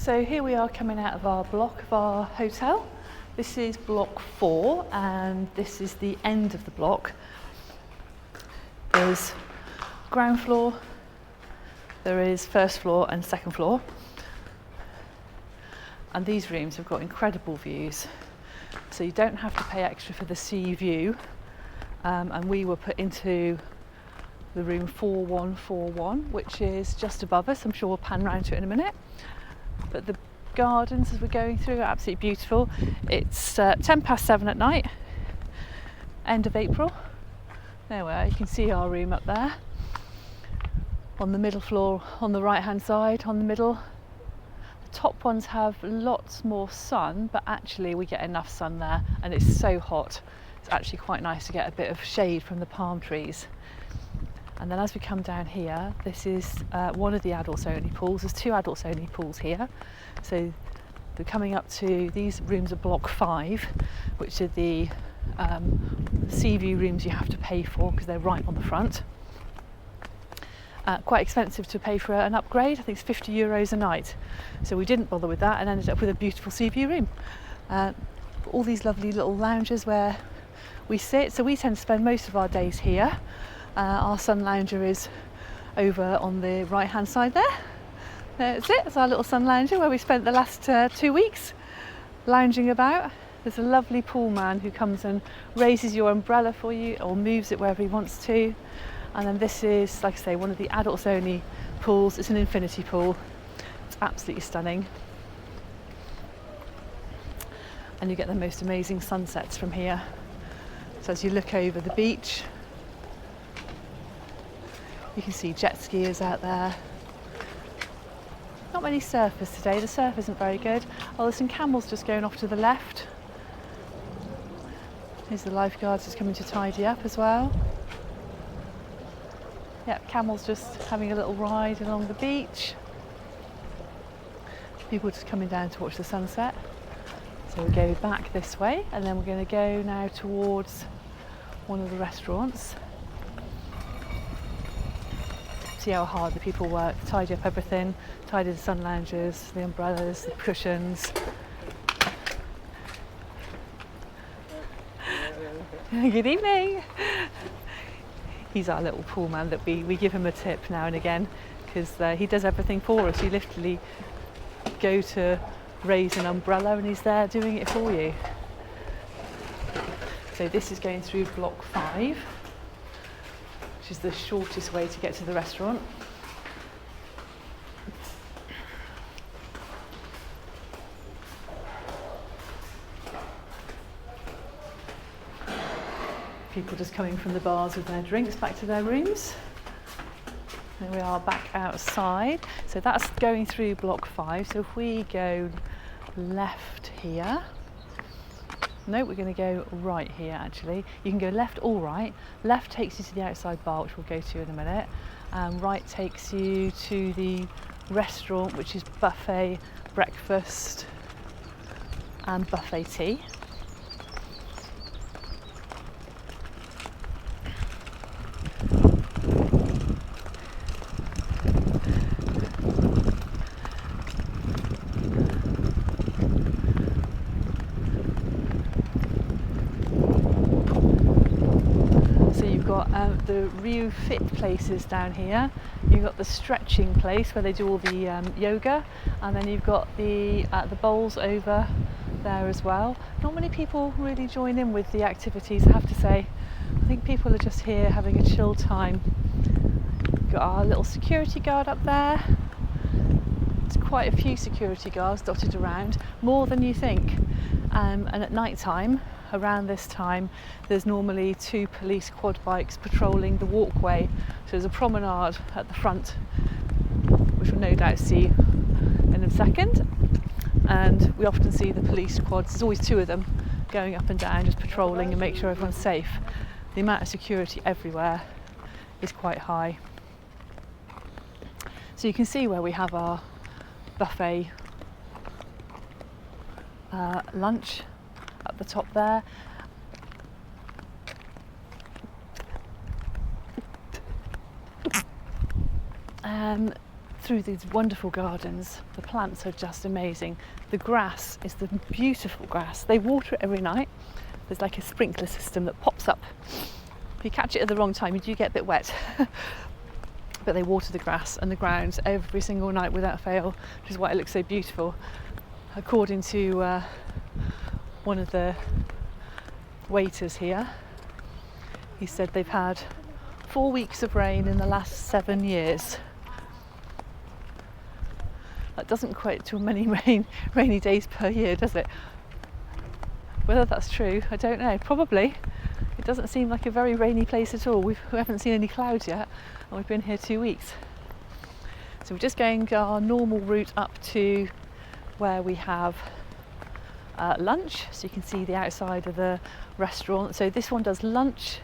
So here we are coming out of our block of our hotel. This is block 4 and this is the end of the block. There's ground floor, there is first floor and second floor. And these rooms have got incredible views. So you don't have to pay extra for the sea view. And we were put into the room 4141, which is just above us. I'm sure we'll pan round to it in a minute. But the gardens as we're going through are absolutely beautiful. It's 7:10 at night, end of April. There we are, you can see our room up there. On the middle floor, on the right hand side, on the middle. The top ones have lots more sun, but actually we get enough sun there and it's so hot. It's actually quite nice to get a bit of shade from the palm trees. And then as we come down here, this is one of the adults only pools. There's 2 adults only pools here. So they're coming up to, these rooms are block 5, which are the sea view rooms you have to pay for because they're right on the front. Quite expensive to pay for an upgrade. I think it's €50 a night. So we didn't bother with that and ended up with a beautiful sea view room. All these lovely little lounges where we sit. So we tend to spend most of our days here. Our sun lounger is over on the right hand side there. That's it, it's our little sun lounger where we spent the last 2 weeks lounging about. There's a lovely pool man who comes and raises your umbrella for you or moves it wherever he wants to. And then this is, like I say, one of the adults only pools. It's an infinity pool. It's absolutely stunning. And you get the most amazing sunsets from here. So as you look over the beach, you can see jet skiers out there. Not many surfers today, the surf isn't very good. Oh, there's some camels just going off to the left. Here's the lifeguards just coming to tidy up as well. Yep, camels just having a little ride along the beach. People just coming down to watch the sunset. So we go back this way and then we're going to go now towards one of the restaurants. See how hard the people work, tidy up everything, tidy the sun loungers, the umbrellas, the cushions. Good evening. He's our little pool man that we give him a tip now and again because he does everything for us. You literally go to raise an umbrella and he's there doing it for you. So this is going through block 5. Which is the shortest way to get to the restaurant. People just coming from the bars with their drinks back to their rooms. There we are back outside. So that's going through block 5. So if we go left here, no, we're going to go right here actually. You can go left or right. Left takes you to the outside bar, which we'll go to in a minute. Right takes you to the restaurant, which is buffet breakfast and buffet tea. The Riu Fit places down here. You've got the stretching place where they do all the yoga, and then you've got the bowls over there as well. Not many people really join in with the activities, I have to say. I think people are just here having a chill time. Got our little security guard up there. There's quite a few security guards dotted around, more than you think. And at night time, around this time, there's normally 2 police quad bikes patrolling the walkway. So there's a promenade at the front, which we'll no doubt see in a second. And we often see the police quads, there's always 2 of them, going up and down, just patrolling and make sure everyone's safe. The amount of security everywhere is quite high. So you can see where we have our buffet lunch at the top there. through these wonderful gardens. The plants are just amazing. The grass is the beautiful grass. They water it every night. There's like a sprinkler system that pops up. If you catch it at the wrong time, you do get a bit wet. But they water the grass and the grounds every single night without fail, which is why it looks so beautiful. According to one of the waiters here, he said they've had 4 weeks of rain in the last 7 years. That doesn't equate to many rainy days per year, does it? Whether that's true, I don't know. Probably. It doesn't seem like a very rainy place at all. We haven't seen any clouds yet, and we've been here 2 weeks. So we're just going our normal route up to where we have lunch. So you can see the outside of the restaurant. So this one does lunch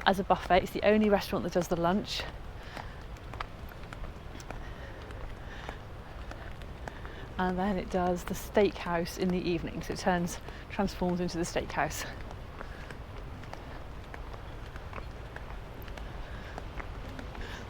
as a buffet. It's the only restaurant that does the lunch. And then it does the steakhouse in the evening. So it transforms into the steakhouse.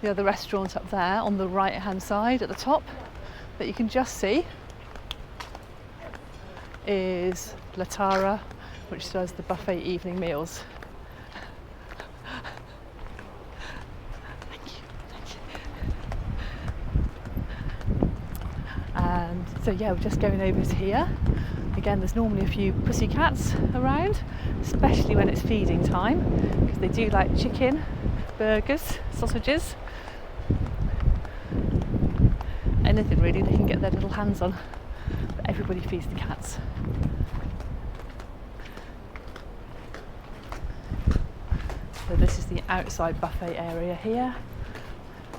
The other restaurant up there on the right hand side at the top that you can just see is Latara, which does the buffet evening meals. Thank you. And so yeah, we're just going over to here. Again, there's normally a few pussycats around, especially when it's feeding time, because they do like chicken, burgers, sausages, anything really they can get their little hands on. But everybody feeds the cats. So this is the outside buffet area here.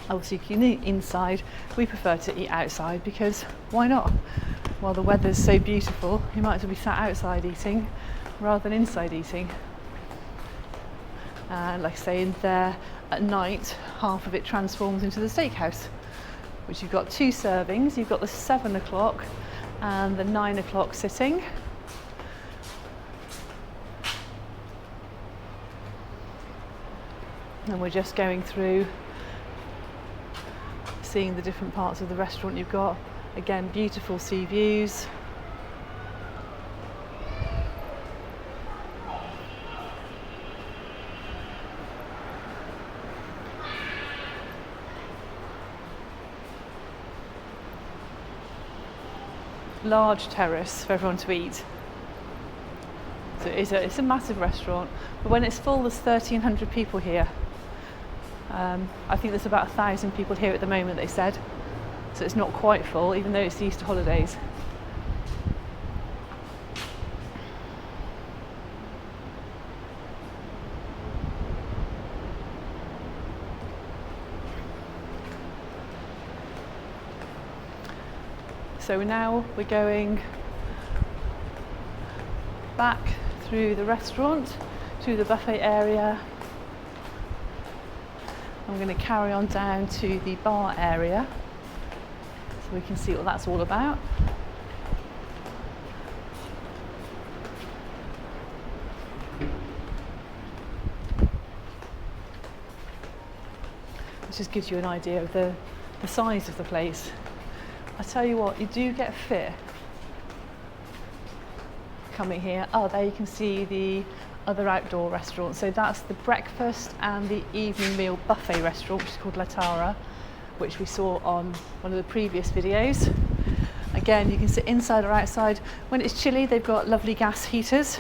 Obviously you can eat inside. We prefer to eat outside because why not? While the weather's so beautiful, you might as well be sat outside eating rather than inside eating. And like I say, in there at night, half of it transforms into the steakhouse, which you've got 2 servings. You've got the 7 o'clock and the 9 o'clock sitting. And we're just going through, seeing the different parts of the restaurant you've got. Again, beautiful sea views. Large terrace for everyone to eat. So it's a massive restaurant, but when it's full, there's 1,300 people here. I think there's about 1,000 people here at the moment, they said. So it's not quite full, even though it's the Easter holidays. So now we're going back through the restaurant to the buffet area. I'm going to carry on down to the bar area so we can see what that's all about. This just gives you an idea of the size of the place. I tell you what, you do get fit coming here. Oh, there you can see the other outdoor restaurant. So that's the breakfast and the evening meal buffet restaurant, which is called Latara, which we saw on one of the previous videos. Again, you can sit inside or outside. When it's chilly, they've got lovely gas heaters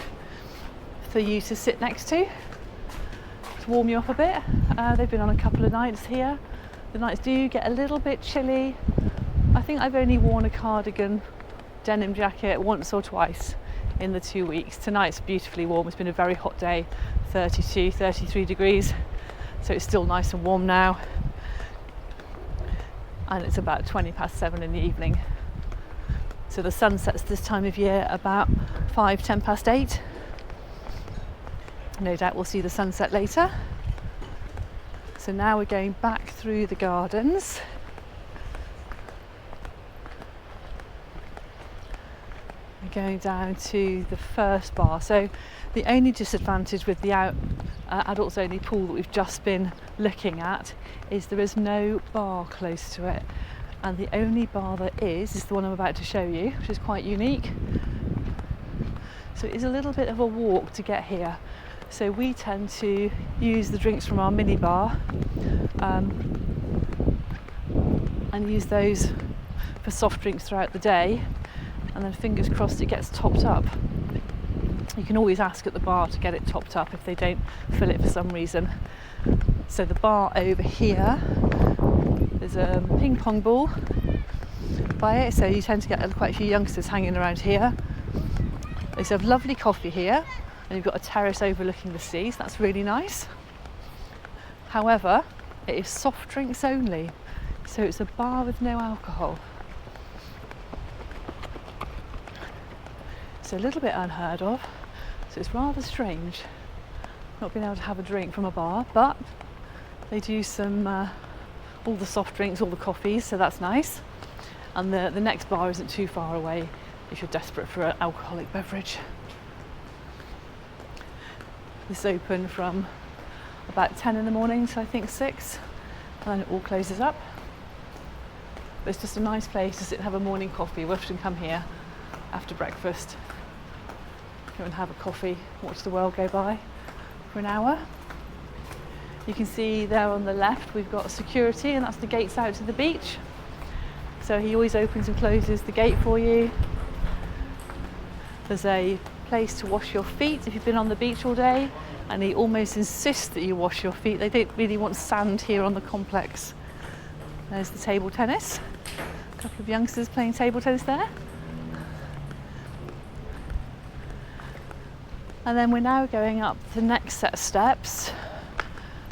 for you to sit next to warm you up a bit. They've been on a couple of nights here. The nights do get a little bit chilly. I think I've only worn a cardigan, denim jacket once or twice in the 2 weeks. Tonight's beautifully warm. It's been a very hot day, 32, 33 degrees. So it's still nice and warm now. And it's about 7:20 in the evening. So the sun sets this time of year about 10 past 8. No doubt we'll see the sunset later. So now we're going back through the gardens. Going down to the first bar. So the only disadvantage with the adults only pool that we've just been looking at is there is no bar close to it. And the only bar there is the one I'm about to show you, which is quite unique. So it is a little bit of a walk to get here. So we tend to use the drinks from our mini bar and use those for soft drinks throughout the day, and then fingers crossed it gets topped up. You can always ask at the bar to get it topped up if they don't fill it for some reason. So the bar over here, there's a ping pong ball by it, so you tend to get quite a few youngsters hanging around here. They serve lovely coffee here, and you've got a terrace overlooking the sea, so that's really nice. However, it is soft drinks only, so it's a bar with no alcohol. So a little bit unheard of, so it's rather strange not being able to have a drink from a bar, but they do some all the soft drinks, all the coffees, so that's nice. And the next bar isn't too far away if you're desperate for an alcoholic beverage. This is open from about 10 in the morning to I think 6, and then it all closes up. But it's just a nice place to sit and have a morning coffee. We often come here after breakfast, go and have a coffee, watch the world go by for an hour. You can see there on the left we've got security, and that's the gates out to the beach. So he always opens and closes the gate for you. There's a place to wash your feet if you've been on the beach all day, and he almost insists that you wash your feet. They don't really want sand here on the complex. There's the table tennis. A couple of youngsters playing table tennis there. And then we're now going up the next set of steps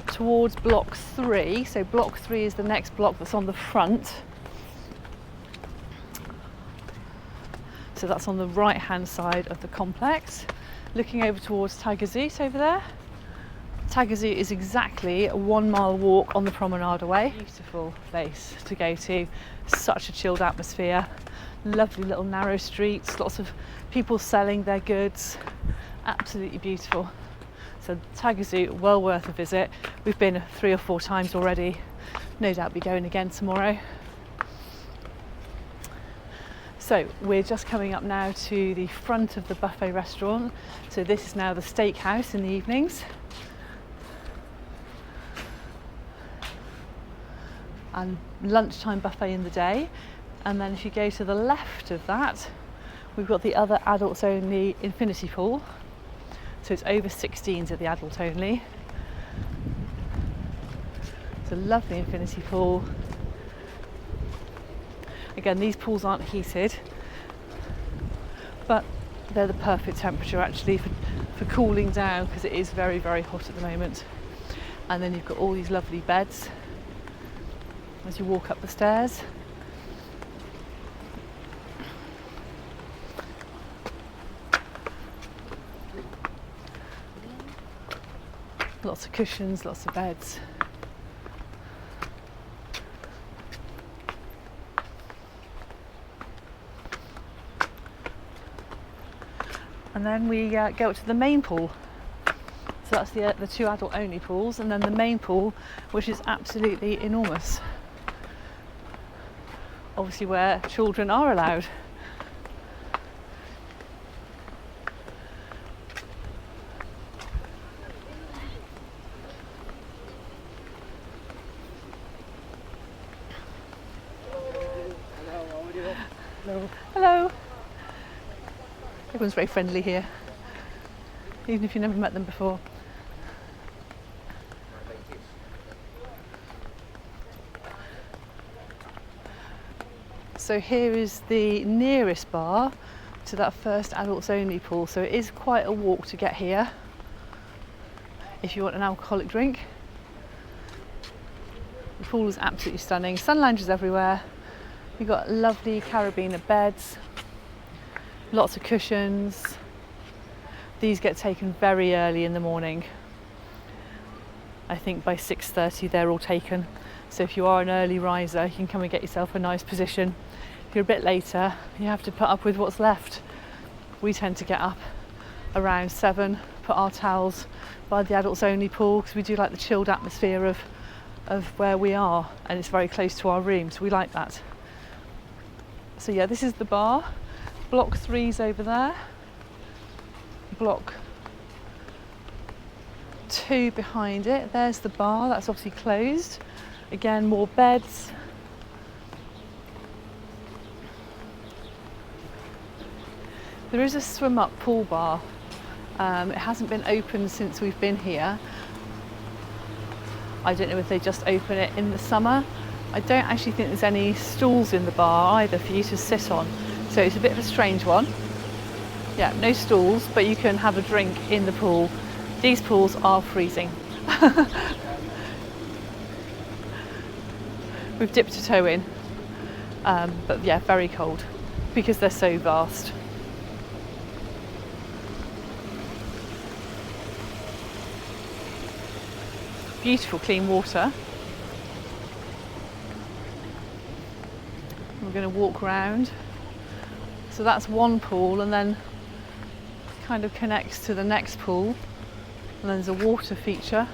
towards block 3. So block 3 is the next block that's on the front. So that's on the right hand side of the complex, looking over towards Taghazout over there. Taghazout is exactly a 1 mile walk on the promenade away. Beautiful place to go to, such a chilled atmosphere, lovely little narrow streets, lots of people selling their goods, absolutely beautiful. So Taghazout, well worth a visit. We've been 3 or 4 times already, no doubt be going again tomorrow. So we're just coming up now to the front of the buffet restaurant. So this is now the steakhouse in the evenings. And lunchtime buffet in the day. And then if you go to the left of that, we've got the other adults only infinity pool. So it's over 16s at the adult only. It's a lovely infinity pool. Again, these pools aren't heated, but they're the perfect temperature actually for cooling down, because it is very, very hot at the moment. And then you've got all these lovely beds as you walk up the stairs. Lots of cushions, lots of beds. And then we go up to the main pool. So that's the 2 adult only pools, and then the main pool, which is absolutely enormous. Obviously where children are allowed. Hello. Hello. Everyone's very friendly here, even if you've never met them before. So here is the nearest bar to that first adults only pool. So it is quite a walk to get here if you want an alcoholic drink. The pool is absolutely stunning. Sun lounges everywhere. You've got lovely carabiner beds, lots of cushions. These get taken very early in the morning. I think by 6:30 they're all taken. So if you are an early riser, you can come and get yourself a nice position. If you're a bit later, you have to put up with what's left. We tend to get up around 7, put our towels by the adults only pool, because we do like the chilled atmosphere of where we are, and it's very close to our room, so we like that. So yeah, this is the bar. Block 3's over there. Block 2 behind it. There's the bar, that's obviously closed. Again, more beds. There is a swim up pool bar. It hasn't been open since we've been here. I don't know if they just open it in the summer. I don't actually think there's any stools in the bar either for you to sit on. So it's a bit of a strange one. Yeah, no stools, but you can have a drink in the pool. These pools are freezing. We've dipped a toe in, but yeah, very cold because they're so vast. Beautiful clean water. We're going to walk around. So that's one pool, and then kind of connects to the next pool, and then there's a water feature.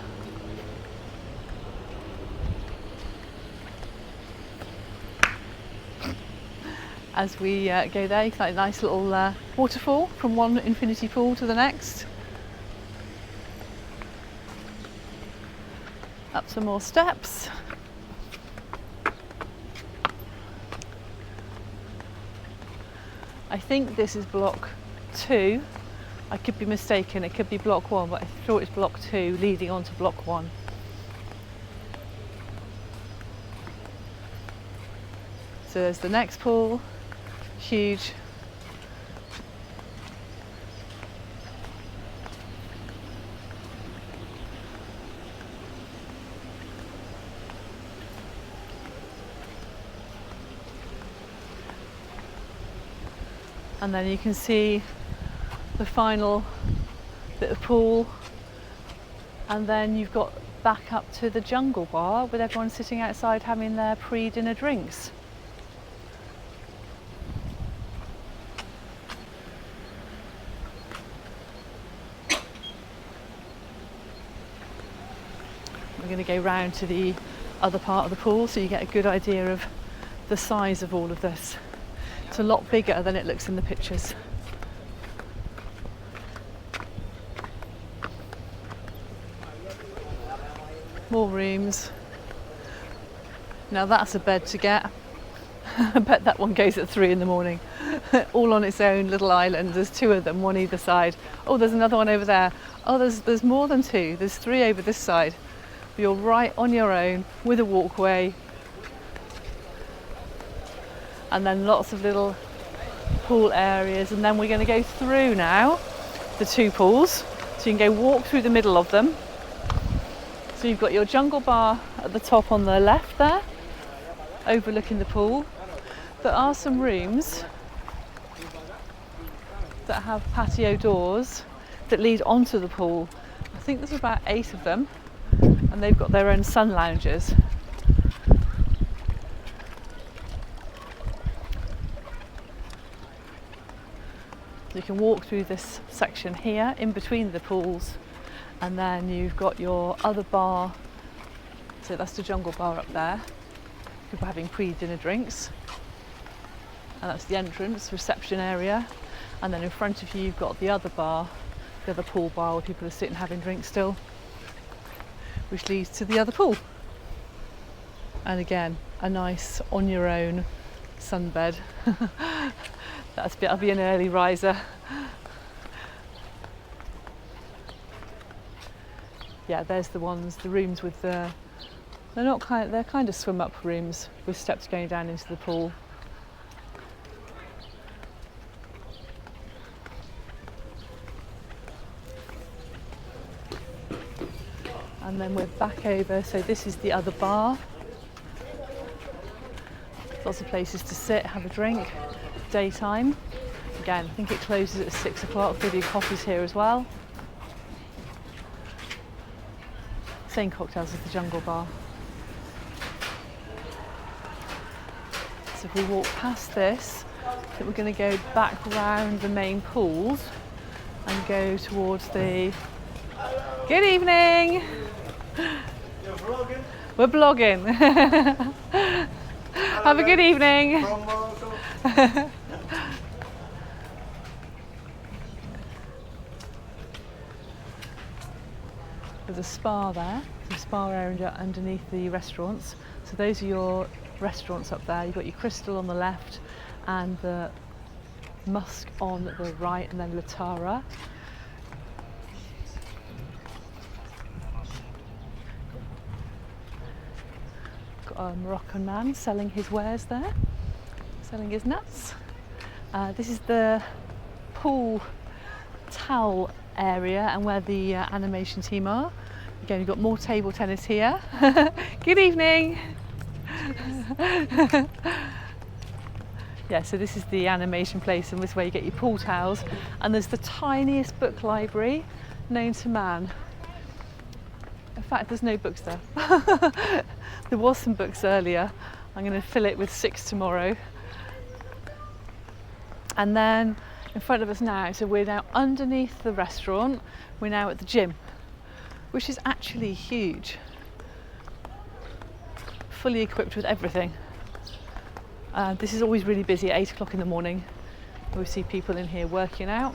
As we go there, you can like a nice little waterfall from one infinity pool to the next. Up some more steps. I think this is block 2. I could be mistaken, it could be block 1, but I thought it's block 2 leading on to block 1. So there's the next pool, huge. And then you can see the final bit of pool, and then you've got back up to the jungle bar with everyone sitting outside having their pre-dinner drinks. We're going to go round to the other part of the pool so you get a good idea of the size of all of this. It's a lot bigger than it looks in the pictures. More rooms. Now that's a bed to get. I bet that one goes at 3 in the morning. All on its own little island. There's 2 of them, one either side. Oh, there's another one over there. Oh, there's more than 2. There's 3 over this side. You're right on your own with a walkway. And then lots of little pool areas, and then we're going to go through now the 2 pools, so you can go walk through the middle of them. So you've got your jungle bar at the top on the left there, overlooking the pool. There are some rooms that have patio doors that lead onto the pool. I think there's about 8 of them, and they've got their own sun lounges. You can walk through this section here in between the pools, and then you've got your other bar. So that's the jungle bar up there. People having pre-dinner drinks. And that's the entrance, reception area. And then in front of you, you've got the other bar, the other pool bar where people are sitting having drinks still, which leads to the other pool. And again, a nice on your own sunbed. That'll be an early riser. Yeah, there's the rooms with the, they're kind of swim up rooms with steps going down into the pool. And then we're back over, so this is the other bar. Lots of places to sit, have a drink. Daytime. Again, I think it closes at 6 o'clock. They do coffees here as well. Same cocktails as the jungle bar. So if we walk past this, I think we're going to go back round the main pools and go towards the... Good evening! You're vlogging? We're blogging. Have a good evening. There's a spa there, some spa area underneath the restaurants. So those are your restaurants up there. You've got your Crystal on the left and the Musk on the right, and then Latara. Got a Moroccan man selling his wares there, selling his nuts. This is the pool towel area and where the animation team are. Again, you've got more table tennis here. Good evening. Yeah, so this is the animation place, and this is where you get your pool towels. And there's the tiniest book library known to man. In fact, there's no books there. There was some books earlier. I'm going to fill it with 6 tomorrow. And then in front of us now, so we're now underneath the restaurant. We're now at the gym, which is actually huge. Fully equipped with everything. This is always really busy at 8 o'clock in the morning. We see people in here working out.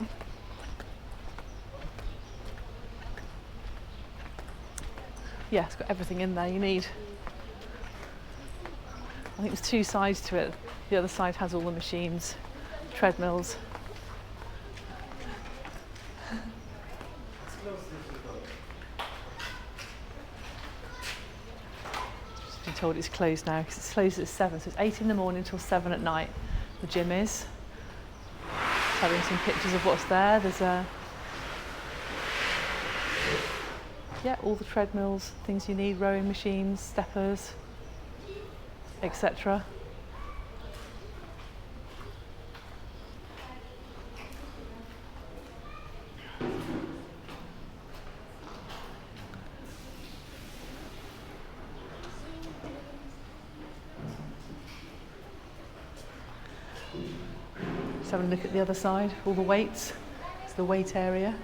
Yeah, it's got everything in there you need. I think there's 2 sides to it. The other side has all the machines, treadmills. Just been told it's closed now because it's closed at 7, so it's 8 in the morning till 7 at night. The gym is. Showing some pictures of what's there. There's all the treadmills, things you need, rowing machines, steppers, etc. Just having a look at the other side, all the weights. It's the weight area.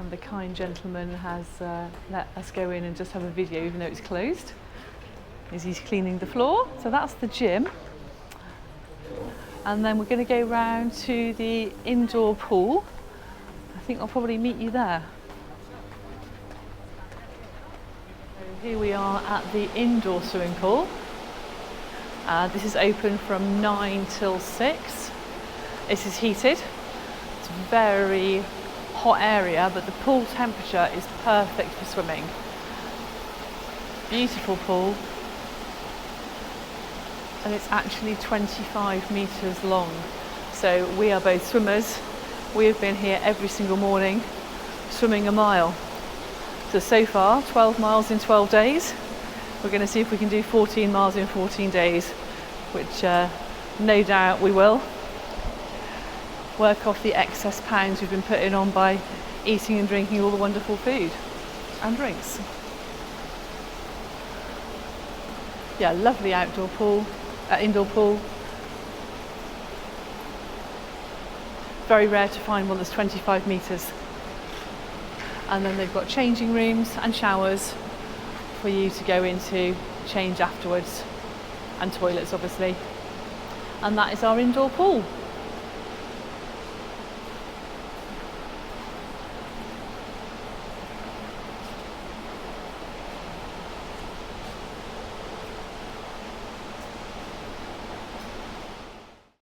The kind gentleman has let us go in and just have a video even though it's closed, as he's cleaning the floor. So that's the gym, and then we're going to go round to the indoor pool. I think I'll probably meet you there. So here we are at the indoor swimming pool. This is open from 9 till 6. This is heated. It's very hot area, but the pool temperature is perfect for swimming. Beautiful pool, and it's actually 25 metres long. So we are both swimmers. We have been here every single morning swimming a mile. So far 12 miles in 12 days. We're going to see if we can do 14 miles in 14 days, which no doubt we will. Work off the excess pounds we've been putting on by eating and drinking all the wonderful food and drinks. Yeah, lovely outdoor pool, indoor pool. Very rare to find one that's 25 metres. And then they've got changing rooms and showers for you to go into, change afterwards, and toilets obviously. And that is our indoor pool.